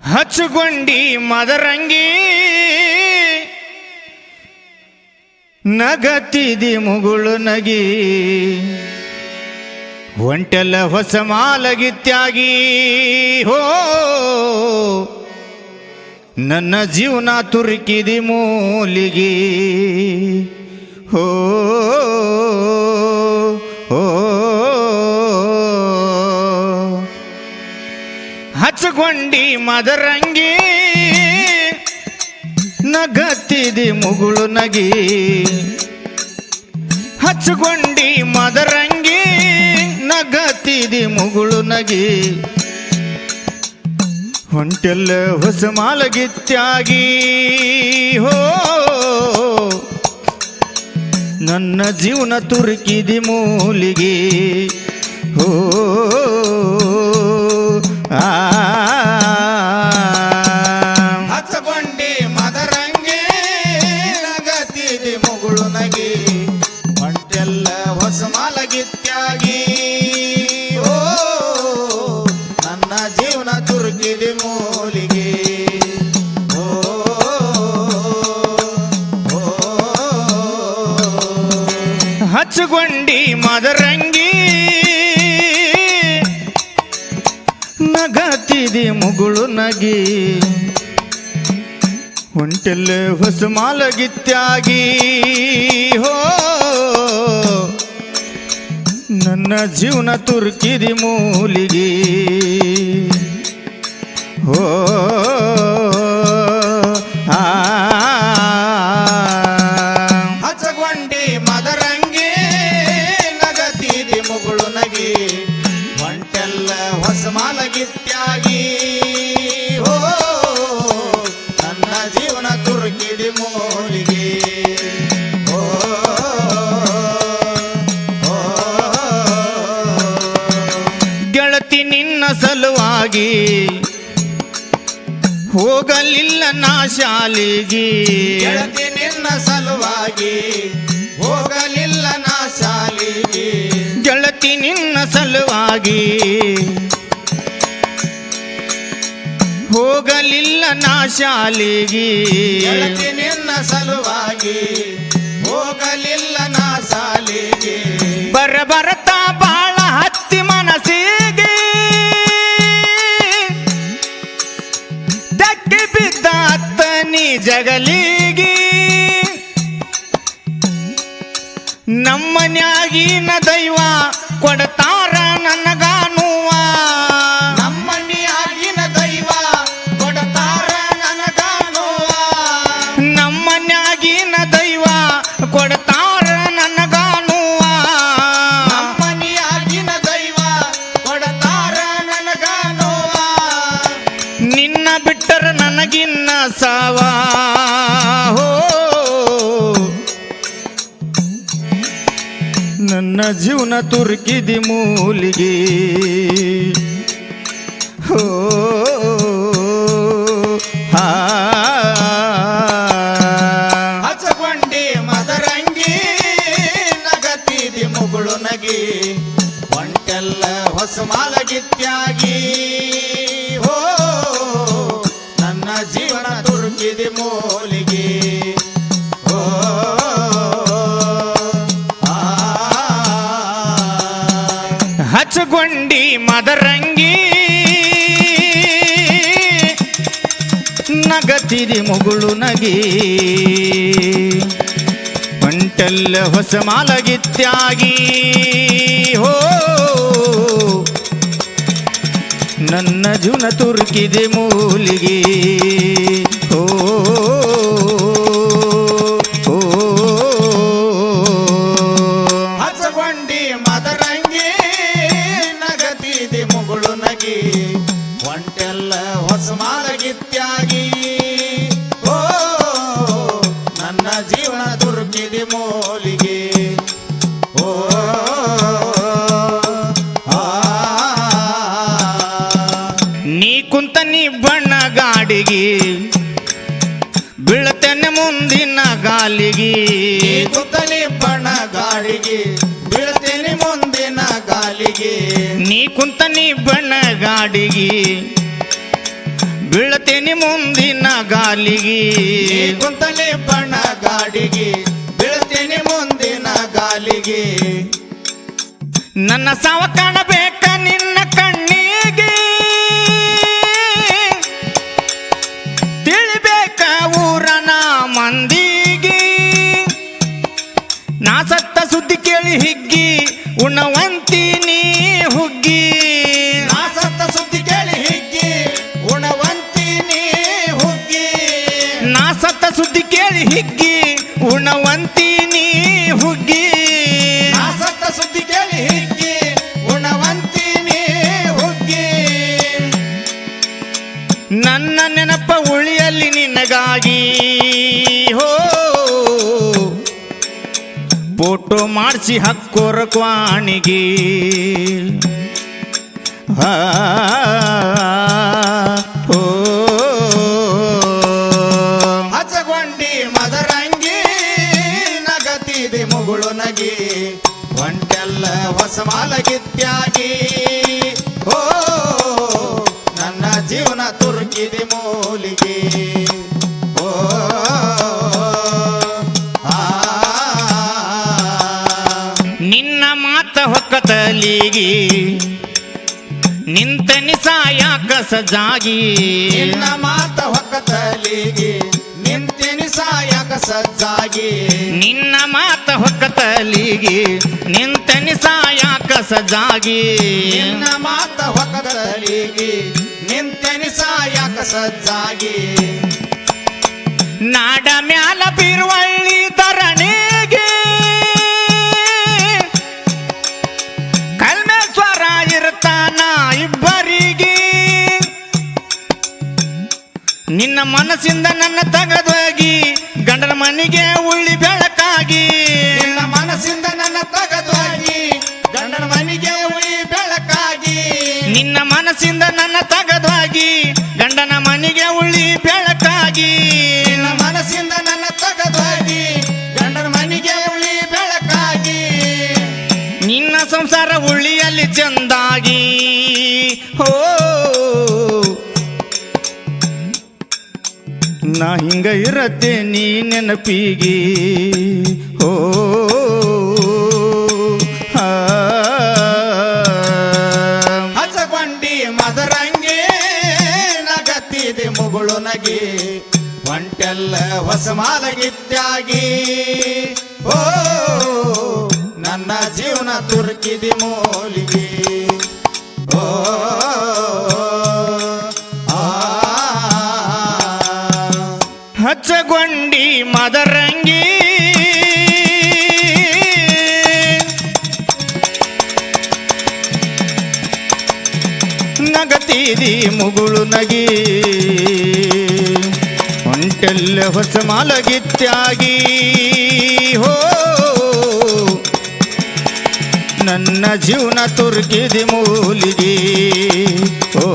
ಹಚ್ಚುಗೊಂಡಿ ಮದರಂಗಿ ನಗತಿದಿ ಮುಗುಳು ನಗಿ ಒಂಟೆಲ್ಲ ಹೊಸ ಮಾಲಗಿತ್ಯಾಗಿ ಹೋ ನನ್ನ ಜೀವನ ತುರುಕಿದಿ ಮೂಲಿಗೆ ಹೋ ಹೋ ಹಚ್ಚುಗೊಂಡಿ ಮದರಂಗಿ ನಗತಿದಿ ಮುಗುಳು ನಗಿ ಹಚ್ಚುಗೊಂಡಿ ಮದರಂಗಿ ನಗತಿದಿ ಮುಗುಳು ನಗಿ ಹೊಂಟೆಲ್ಲ ಹೊಸ ಮಾಲಗಿತ್ಯಾಗಿ ಹೋ ನನ್ನ ಜೀವನ ತುರುಕಿದಿ ಮೂಲಿಗೆ ಹೋ ಹಚ್ಚಗೊಂಡಿ ಮದರಂಗಿ ನಗತಿದಿ ಮುಗುಳು ನಗಿ ಹೊಂಟೆಲ್ಲ ಹೊಸ ಮಾಲಗಿತ್ಯಾಗಿ ಓ ನನ್ನ ಜೀವನ ತುರುಕಿದಿ ಮೂಲಿಗೆ ಓ ಹಚ್ಚುಗೊಂಡಿ ಮದರಂಗಿ ನಗತಿದಿ ಮುಗುಳು ನಗಿ ಹೊಂಟೆಲ್ಲ ಹೊಸ ಮಾಲಗಿತ್ಯಾಗಿ ಹೋ ನನ್ನ ಜೀವನ ತುರುಕಿದಿ ಮೂಲಿಗೆ ಹೋ ಹಚ್ಚಗೊಂಡಿ ಮದರಂಗಿ ನಗತಿದಿ ಮುಗುಳು ನಗಿ ಹೊಂಟೆಲ್ಲ ಹೊಸ ಮಾಲಗಿತ್ಯಾಗಿ ಓ ನನ್ನ ಜೀವನ ತುರುಕಿದಿ ಮೂಲಿಗೆ ಓ ಗೆಳತಿ ನಿನ್ನ ಸಲುವಾಗಿ ಹೋಗಲಿಲ್ಲ ನಾ ಶಾಲಿಗೆ ಗೆಳತಿ ನಿನ್ನ ಸಲುವಾಗಿ ಹೋಗಲಿಲ್ಲ ನಾ ಶಾಲಿಗೆ ಗೆಳತಿ ನಿನ್ನ ಸಲುವಾಗಿ ಹೋಗಲಿಲ್ಲ ನಾ ಶಾಲಿಗೆ ಗೆಳತಿ ನಿನ್ನ ಸಲುವಾಗಿ ಹೋಗಲಿಲ್ಲ ನಾ ಶಾಲಿಗೆ ಬರಬರತಾ ಬಾಳ ಹತ್ತಿ ಮನಸ್ಸಿಗೆ ದಕ್ಕಿ ಬಿದ್ದ ಅತ್ತನಿ ಜಗಲಿಗೆ ನಮ್ಮನ್ಯಾಗಿನ ದೈವ ಕೊಡ್ತಾರ ನನಗಾನುವ ನಮ್ಮನ್ಯಾಗಿನ ದೈವ ಕೊಡ್ತಾರ ನನಗಾನುವ ನಮ್ಮನ್ಯಾಗಿನ ದೈವ ಕೊಡ್ತಾರ ನನಗಾನುವ ನಮ್ಮನ್ಯಾಗಿನ ದೈವ ಕೊಡ್ತಾರ ನನಗಾನುವ ನಿನ್ನ ಬಿಟ್ಟರ ನನಗಿನ್ನ ಸಾವ ಹೋ ನನ್ನ ಜೀವನ ತುರುಕಿದಿ ಮೂಲಿಗೆ ಹೋ ಹಚ್ಚಗೊಂಡಿ ಮದರಂಗಿ ನಗತಿದಿ ಮುಗುಳು ನಗಿ ಹೊಂಟೆಲ್ಲ ಹೊಸ ಮಾಲಗಿತ್ಯಾಗಿ ಹೋ ನನ್ನ ಜೀವನ ತುರುಕಿದಿ ಮೂಲಿಗೆ ಓ ಹಚ್ಚಗೊಂಡಿ ಮದರಂಗಿ ನಗತಿದಿ ಮುಗುಳು ನಗಿ ಹೊಂಟೆಲ್ಲ ಹೊಸ ಮಾಲಗಿತ್ಯಾಗಿ ಹೋ ನನ್ನ ಜೀವನ ತುರುಕಿದೆ ಮೂಲಿಗೆ ಹೋ ಹಚ್ಚಗೊಂಡಿ ಮದರಂಗಿ ಗಾಡಿಗೆ ಬೀಳ್ತೇನೆ ಮುಂದಿನ ಗಾಲಿಗೆ ಕುತ್ತಲಿ ಬಣ್ಣ ಗಾಡಿಗೆ ಬೀಳ್ತೇನೆ ಮುಂದಿನ ಗಾಲಿಗೆ ನೀ ಕುಂತ ನೀ ಬಣ್ಣ ಗಾಡಿಗೆ ಬೀಳ್ತೇನೆ ಮುಂದಿನ ಗಾಲಿಗೆ ಕುಂತಲಿ ಬಣ್ಣ ಗಾಡಿಗೆ ಬೀಳ್ತೇನೆ ಮುಂದಿನ ಗಾಲಿಗೆ ನನ್ನ ಸಾವ ಕಾಣಬೇಕ ನಿನ್ನ ಕಣ್ಣಿಗೆ ತಿಳಿಬೇಕ ಊರನ ಮಂದಿಗೆ ನಾ ಸತ್ತ ಸುದ್ದಿ ಕೇಳಿ ಹಿಗ್ಗಿ ಉಣವಂತೀನಿ ಹುಗ್ಗಿ ನಾ ಸತ್ತ ಸುದ್ದಿ ಕೇಳಿ ಹಿಗ್ಗಿ ಉಣವಂತೀನಿ ಹುಗ್ಗಿ ನಾ ಸತ್ತ ಸುದ್ದಿ ಕೇಳಿ ಹಿಗ್ಗಿ ಉಣವಂತೀನಿ ಹುಗ್ಗಿ ನಾ ಸತ್ತ ಸುದ್ದಿ ಕೇಳಿ ಹಿಗ್ಗಿ ಉಣವಂತೀನಿ ಹುಗ್ಗಿ ನನ್ನ ನೆನಪ ಉಳಿಯಲ್ಲಿ ನಿನಗಾಗಿ ಹೋ ಫೋಟೋ ಮಾಡಿಸಿ ಹಕ್ಕೋರ ಕ್ವಾಣಿಗೆ ಹಾ ಹೋ ಹಚ್ಚಗೊಂಡಿ ಮದರಂಗಿ ನಗತಿದೆ ಮುಗುಳು ನಗಿ ಒಂಟೆಲ್ಲ ಹೊಸ ಮಾಲಗಿತ್ಯಾಗಿ ಓ ನನ್ನ ಜೀವನ ತುರುಕಿದೆ ಮೂಲಿಗೆ ಓ ಆ ನಿನ್ನ ಮಾತ ಹೊಕ್ಕತಲಿಗೆ ನಿಂತನಿ ಸಾಯಾಕ ಸಜ್ಜಾಗಿ ನಿನ್ನ ಮಾತ ಹೊಕ್ಕತಲಿಗೆ ನಿಂತಿನಿ ಸಾಯಕ ಸಜ್ಜಾಗಿ ನಿನ್ನ ಮಾತ ಹೊಕ್ಕತಲಿಗೆ ನಿಂತನಿ ಸಾಯಾಕ ಸಜ್ಜಾಗಿ ನಿನ್ನ ಮಾತ ಹೊಕ್ಕತಲಿಗೆ ನಿಂತಿನಿ ಸಾಯಕ ಸಜ್ಜಾಗಿ ನಾಡ ಮ್ಯಾಲ ಬೀರುವಳ್ಳಿ ಧರಣಿಗೆ ಕಲ್ಮೇಶ್ವರ ಇರ್ತಾನ ಇಬ್ಬರಿಗೆ ನಿನ್ನ ಮನಸ್ಸಿಂದ ನನ್ನ ತಗದೋಗಿ ಗಂಡನ ಮನೆಗೆ ಉಳ್ಳಿ ಬೆಳಕಾಗಿ ನಿನ್ನ ಮನಸ್ಸಿಂದ ನನ್ನ ತಗದಾಗಿ ಗಂಡನ ಮನೆಗೆ ಉಳಿ ಬೆಳಕಾಗಿ ನಿನ್ನ ಮನಸ್ಸಿಂದ ನನ್ನ ತಗದೋಗಿ ಗಂಡನ ಮನೆಗೆ ಉಳ್ಳಿ ಬೆಳಕಾಗಿ ನಿನ್ನ ಮನಸ್ಸಿಂದ ನನ್ನ ತಗದಾಗಿ ಗಂಡನ ಮನೆಗೆ ಉಳಿ ಬೆಳಕಾಗಿ ನಿನ್ನ ಸಂಸಾರ ಉಳ್ಳಿಯಲ್ಲಿ ಚಂದಾಗಿ ಹೋ ನಾ ಹಿಂಗ ಇರತ್ತೆ ನೀ ನೆನಪಿಗೆ ಹೋ ಹಾ ಹಚ್ಚಗೊಂಡಿ ಮದರಂಗಿ ನಗತ್ತಿದೆ ಮುಗುಳು ನಗಿ ಒಂಟೆಲ್ಲ ಹೊಸ ಮಾಲಗಿತ್ಯಾಗಿ ಓ ನನ್ನ ಜೀವನ ತುರುಕಿದೆ ಮೂಲಿಗೆ ಓ ಆ ಹಚ್ಚಗೊಂಡಿ ಮದರಂಗಿ ನಗತೀದಿ ಮುಗುಳು ನಗಿ ಹೊಂಟೆಲ್ಲ ಹೊಸ ಮಾಲಗಿತ್ಯಾಗಿ ಹೋ ನನ್ನ ಜೀವನ ತುರುಕಿದಿ ಮೂಲಿಗೆ ಓ